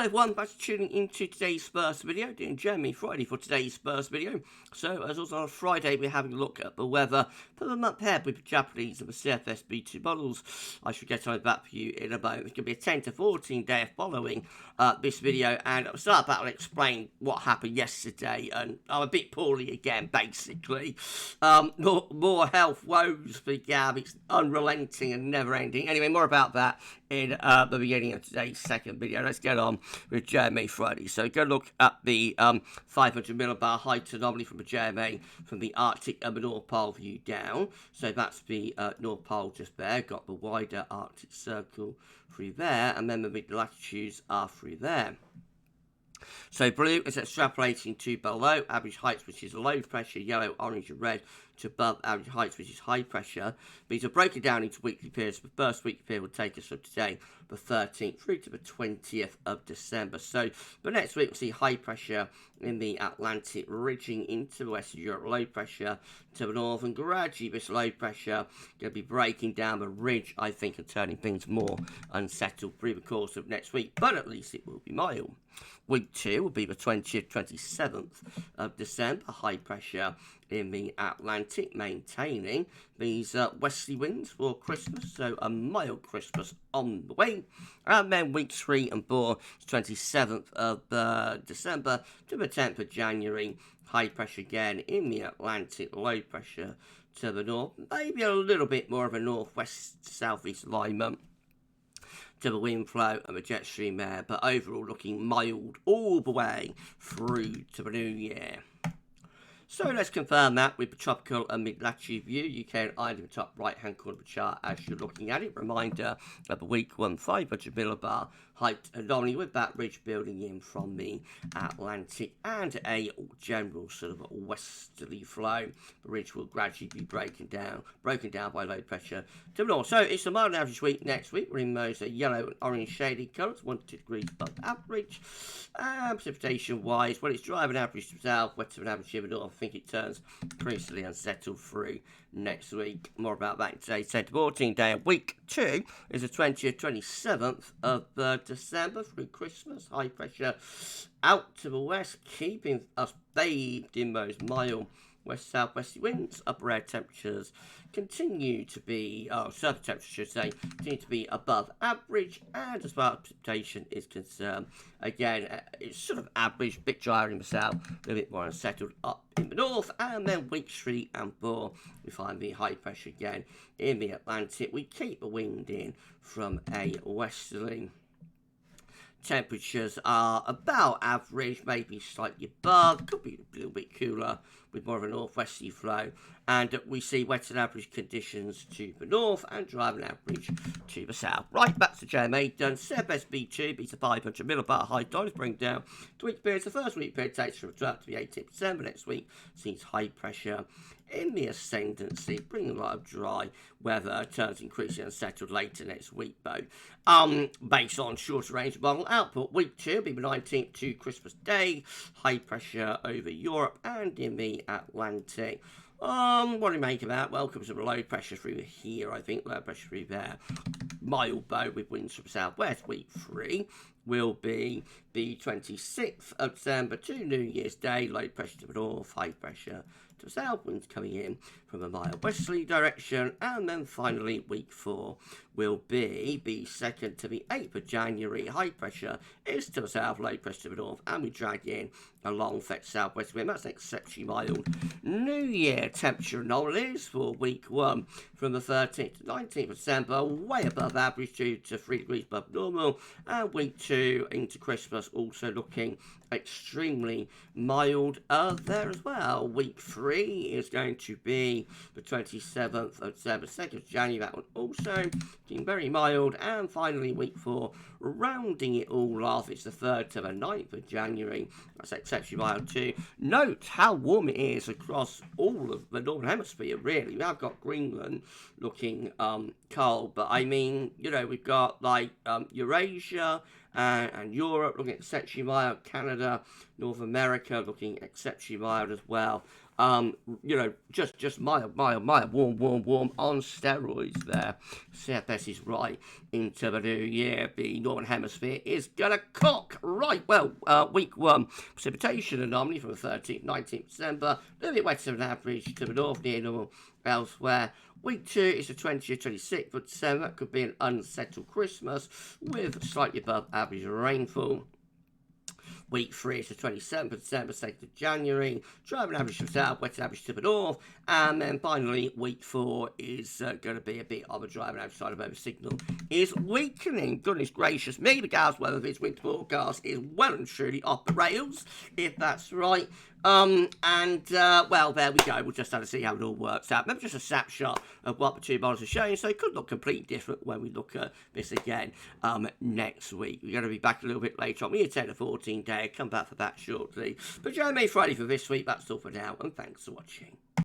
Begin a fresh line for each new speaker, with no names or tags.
Hi everyone, back to tuning into today's first video, doing JMA Friday for today's first video. So, as also on Friday, we're having a look at the weather for the month ahead with the Japanese and the CFSB2 models. I should get on that for you in a moment. It's going to be a 10 to 14 day following this video, and I'll start back and explain what happened yesterday. And I'm a bit poorly again, basically. More health woes for Gav. It's unrelenting and never ending. Anyway, more about that in the beginning of today's second video. Let's get on with JMA Friday. So go look at the 500 millibar height anomaly from the JMA from the Arctic and the North Pole view down. So that's the North Pole just there. Got the wider Arctic circle through there, and then the mid-latitudes are through there. So blue is extrapolating to below average heights, which is low pressure, yellow, orange and red, to above average heights, which is high pressure. These are broken down into weekly periods. The first weekly period will take us from today, the 13th, through to the 20th of December. So the next week we'll see high pressure in the Atlantic, ridging into Western Europe, low pressure to the north, and gradually this low pressure going to be breaking down the ridge, I think, and turning things more unsettled through the course of next week, but at least it will be mild. Week 2 will be the 20th, 27th of December, high pressure in the Atlantic, maintaining these westerly winds for Christmas, so a mild Christmas on the way. And then weeks 3 and 4, 27th of December to the 10th of January, high pressure again in the Atlantic, low pressure to the north, maybe a little bit more of a northwest-southeast alignment to the wind flow and the jet stream there, but overall looking mild all the way through to the new year. So let's confirm that with the tropical and mid-latitude view. UK and Ireland in the top right-hand corner of the chart as you're looking at it. Reminder of the week 1 500 millibar height anomaly with that ridge building in from the Atlantic and a general sort of westerly flow. The ridge will gradually be broken down by low pressure to the north. So it's a mild average week next week. We're in those yellow and orange shaded colours, 1 to 2 degrees above average. Precipitation wise, well, it's driving average to the south, wetter than average to the north. I think it turns increasingly unsettled through next week. More about that in today's 10 to 14 day. Week 2 is the 20th, 27th of December through Christmas. High pressure out to the west, keeping us bathed in those mild west-southwesterly winds. Upper air temperatures continue to be, surface temperatures should say, continue to be above average, and as far as precipitation is concerned, again, it's sort of average, bit drier in the south, a little bit more unsettled up in the north. And then weeks 3 and 4, we find the high pressure again in the Atlantic. We keep the wind in from a westerly. Temperatures are about average, maybe slightly above, could be a little bit cooler with more of a northwesterly flow, and we see wetter than average conditions to the north and driving average to the south. Right, back to JMA done. CFSB2 beats a 500 millibar high tide, bring down to week periods. The first week period takes from the 12th to the 18th of December. Next week sees high pressure in the ascendancy, bringing a lot of dry weather, turns increasingly unsettled later next week though. Based on shorter range model output, week 2 will be the 19th to Christmas Day, high pressure over Europe and in the Atlantic. What do you make of that? Welcome to the low pressure through here, I think, low pressure through there. Mild bow with winds from southwest. Week 3 will be the 26th of December to New Year's Day, low pressure to the north, high pressure to the south, winds coming in from a mild westerly direction. And then finally week 4 will be the 2nd to the 8th of January, high pressure is to the south, low pressure to the north, and we drag in a long fetch southwest wind. That's an exceptionally mild New Year temperature anomalies for week 1 from the 13th to 19th of December, way above average, 2 to 3 degrees above normal, and week 2 into Christmas also looking extremely mild there as well. Week 3 is going to be the 27th of December, 2nd of January, that one also looking very mild, and finally week 4 rounding it all off, it's the 3rd to the 9th of January, that's exceptionally mild too. Note how warm it is across all of the northern hemisphere, really. We have got Greenland looking cold, but I mean, you know, we've got like Eurasia and Europe looking exceptionally mild. Canada, North America looking exceptionally mild as well. You know, just mild, warm on steroids there. CFS is right into the new year. The Northern Hemisphere is gonna cook. Right, well, week 1, precipitation anomaly from the 13th, 19th December. A little bit wetter than average to the north, near normal elsewhere. Week 2 is the 20th, 26th of December. Could be an unsettled Christmas with slightly above average rainfall. Week 3 is the 27th of December, 2nd of January. Driving average to the south, wet average to the north. And then finally, week 4 is going to be a bit of a driving average side of over signal is weakening. Goodness gracious me, the GavsWeatherVids winter forecast is well and truly off the rails, if that's right. Well, there we go. We'll just have to see how it all works out. Maybe just a snapshot of what the two models are showing. So it could look completely different when we look at this again next week. We're going to be back a little bit later on. We're going to take the 14-day. Come back for that shortly. But JMA Friday for this week. That's all for now. And thanks for watching.